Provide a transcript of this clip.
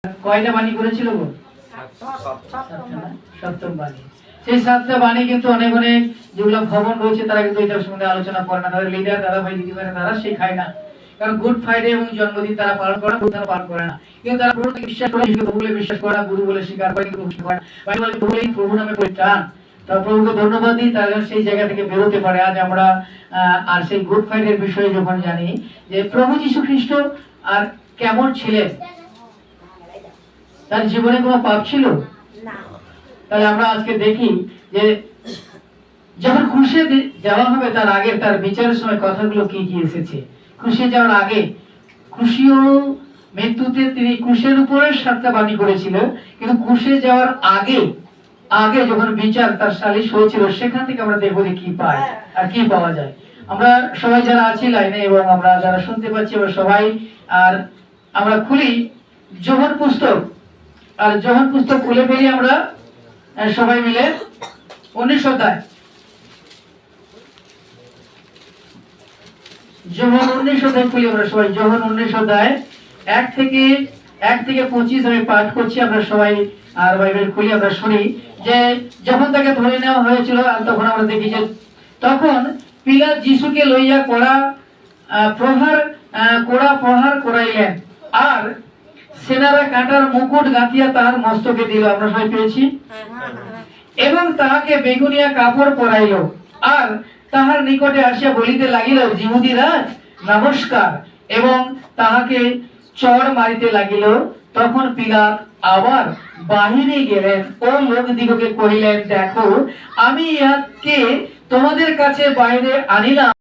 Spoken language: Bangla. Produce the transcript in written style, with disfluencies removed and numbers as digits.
কয়টা বাণী করেছিল গো? সপ্তম বাণী। সেই 7টা বাণী কিন্তু অনেক অনেক যেগুলো ভবন রয়েছে তারা কিন্তু এটার সম্বন্ধে আলোচনা করে না, তাদের লিডার দাদা ভাই দিদিভাই তারা শেখায় না। কারণ গুড ফ্রাইডে এবং জন্মদিন তারা পালন করে না, তারা পালন করে না, কিন্তু তারা প্রভুকে বিশ্বাস করে, প্রভু বলে বিশ্বাস করে না, গুরু বলে স্বীকার করে, কিন্তু করে না। ভাই বলে প্রভু এই প্রভু নামে পরিত্রাণ। তা প্রভুকে ধন্যবাদ দিই, তারা সেই জায়গা থেকে বেরোতে পারে। আজ আমরা আর সেই গুড ফ্রাইডের বিষয়ে যখন জানি যে প্রভু যীশু খ্রিস্ট আর কেমন ছিলেন, তার জীবনে কোনো পাপ ছিল না। তাহলে আমরা আজকে দেখি যে যখন ক্রুশে যাওয়া হবে তার আগে তার বিচারের সময় কথাগুলো কি কি এসেছে। ক্রুশে যাওয়ার আগে ক্রুশীয় মৃত্যুতে তিনি ক্রুশের উপরে 7টা বাণী করেছিল, কিন্তু ক্রুশে যাওয়ার আগে আগে যখন বিচার তার সালিশ হয়েছিল সেখান থেকে আমরা দেখবো যে কি পাই আর কি পাওয়া যায়। আমরা সবাই যারা আছি লাইনে এবং আমরা যারা শুনতে পাচ্ছি আমরা সবাই আর আমরা খুলি যোহন পুস্তক, আর যোহন পুস্তক খুলে ফেলি আমরা সবাই মিলে 19 অধ্যায়। যোহন 19 অধ্যায় খুলি আমরা সবাই। যোহন 19 অধ্যায় 1 থেকে 25 আমি পাঠ করছি, আমরা সবাই আর বাইবেল খুলি আমরা শুনি যে যখন তাকে ধরে নেওয়া হয়েছিল আর তখন আমরা দেখি যে তখন পিলাত যিশুকে লইয়া কড়া প্রহার করাইলেন, আর সেনারা কাঁটার মুকুট গাঁথিয়া তাহার মস্তকে দিল, আমরা সবাই পেয়েছি, এবং তাহাকে বেগুনিয়া কাপড় পরাইল, আর তাহার নিকটে আসিয়া বলিতে লাগিল, যিহুদি রাজ নমস্কার, এবং তাহাকে চড় মারিতে লাগিল। তখন পিলাত আবার বাহিরে গেলেন ও লোকদিগকে কহিলেন, দেখো আমি ইহাকে তোমাদের কাছে বাইরে আনিলাম।